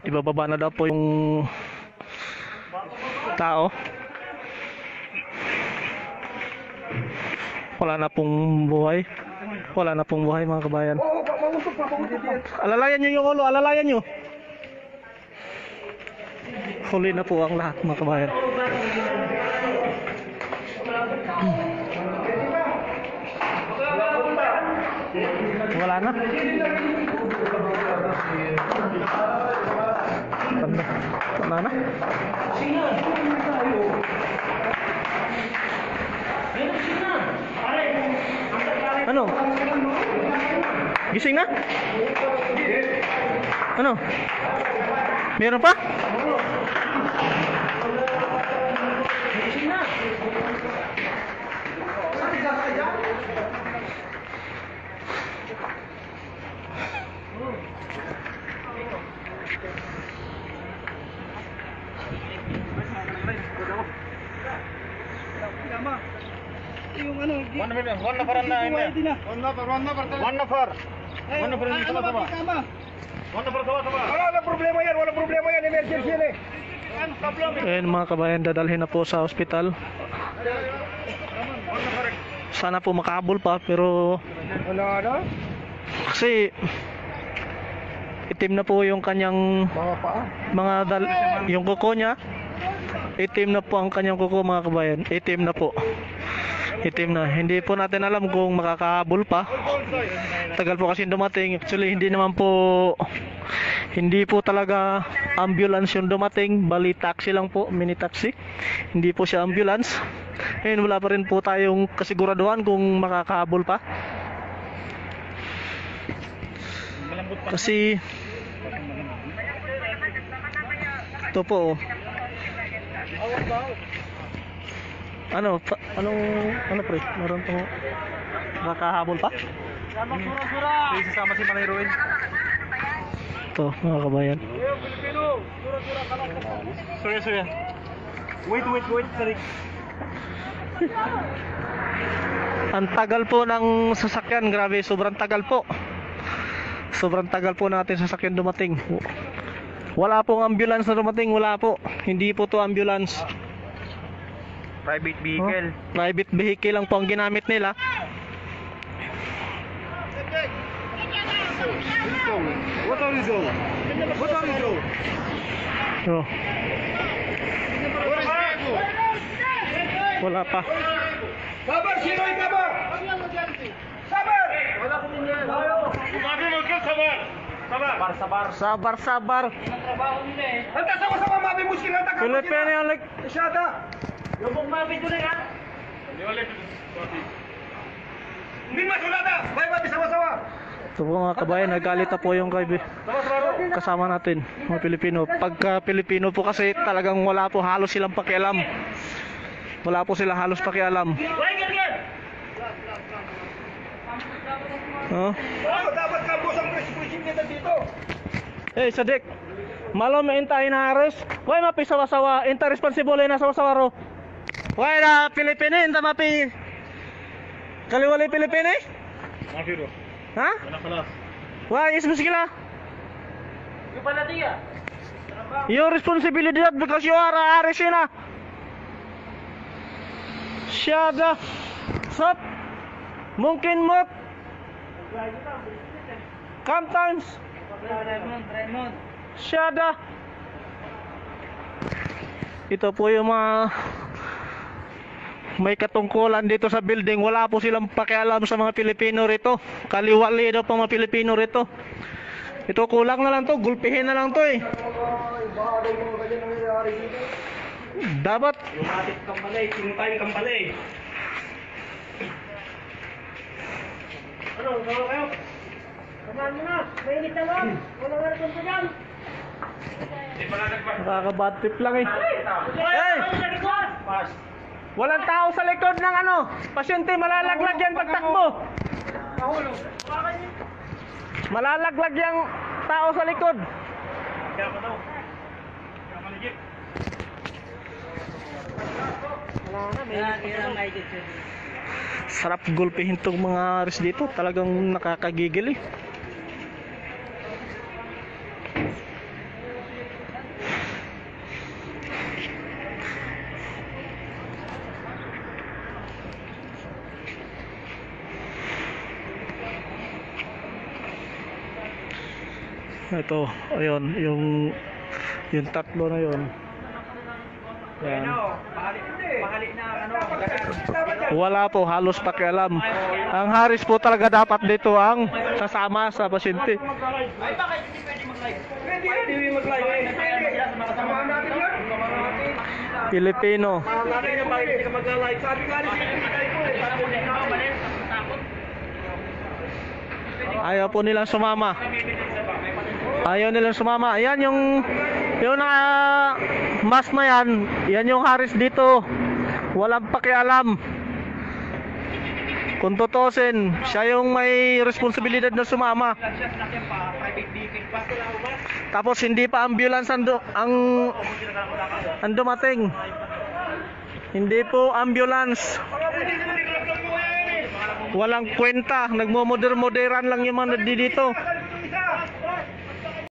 Ibababa na daw po yung tao. Wala na pong buhay. Wala na pong buhay mga kabayan. Alalayan nyo yung ulo, alalayan nyo. Huli na po ang lahat mga kabayan. Wala na. Wala na. Ano? Gising na? Ano? Meron pa? Gising na. Yung ano, one nafar na ini. One nafar ini sama-sama. One nafar sama-sama. Wala problema yan, emergency yan eh. Ayan mga kabayan, dadalhin na po sa ospital. Sana po makahabol pa pero Wala na? kasi itim na po yung kanyang Mga paa. yung kuko niya. Itim na po ang kanyang kuko mga kabayan. Itim na po. Itim na. Hindi po natin alam kung makakahabol pa. Tagal po kasi dumating. Actually hindi po talaga ambulance yung dumating. Bali taxi lang po, mini taxi. Hindi po siya ambulance. Ayun, wala pa rin po tayong kasiguraduhan kung makakahabol pa. Kasi ito po ano pre, meron pong makakahabol pa? Sasama si Manay Ruin. Ito mga kabayan. Sorry. Wait, sorry. Ang tagal po ng sasakyan, grabe, sobrang tagal po. Sobrang tagal po natin sasakyan dumating. Wala pong ambulance na dumating, wala po. Hindi po to ambulance. Private vehicle. Private vehicle lang po ang ginamit nila. What are you doing? Oh. Wala pa. Kabar, sino yung kabar? Sabar! Wala ko din yan. Sabar. Hanta sama-sama mabi muskil hanta ka. Pilipino yung Isyada. Yung mabi doon nga. Hindi masulada. Bay mabi sama-sama. Ito po mga kabayan, nagalit na po yung kasama natin, mga Pilipino. Pagka Pilipino po kasi talagang wala po halos silang pakialam. Wala po sila halos pakialam. Oh. Dapat ka boss ang presidente dito. Hey, Sadik. Malo maintay na ares. Why mapi sawa-sawa, inta responsible na sawa-sawa ro. Why na Pilipino, inta mapi kaliwali Pilipino? Mafiro. Ha? Wala kalas. Why is muskila? Yung pala diya. Your responsibility because you are ares na. Syada. Sat. Mungkin mot. Sometimes. Raymond. Syada. Ito po yung mga may katungkulan dito sa building. Wala po silang pakialam sa mga Pilipino rito. Kaliwali daw pa mga Pilipino rito. Ito kulang na lang to. Gulpihin na lang to eh. Dapat Yung matik kampalay, sinutay kampalay. Ano, gawa kayo? Samahan mo na, mainit na lang. Walang welcome pa dyan. nakaka-bad trip lang eh. Hey! Walang tao sa likod ng pasyente, malalaglag yan pagtakbo. Malalaglag yung tao sa likod. Kaya pa daw. Kaya maligit. Sarap gulpihin tong mga aris dito. Talagang nakakagigil eh. Ito, ayun, yung tatlo na yun. Yan. Mahali na ano. Wala po halos pakialam. Ang Haris po talaga dapat dito ang sasama sa pasyente. Ay, bakit hindi pwede mag-live? Pwede mag-live. Samahan natin yan. Samahan natin. Pilipino. Samahan natin yan, bakit hindi ka mag-live? Sabi nga ni Sino Mikay ko eh. Sabi niya takot. Ayaw po nilang sumama. Ayaw nilang sumama. Ayan yung mask na yan. Yan yung Haris dito. Walang pakialam. Kung tutusin, siya yung may responsibilidad na sumama. Tapos hindi pa ambulance ang dumating. Hindi po ambulance. Walang kwenta. Nagmomoder-moderan lang yung mga dito.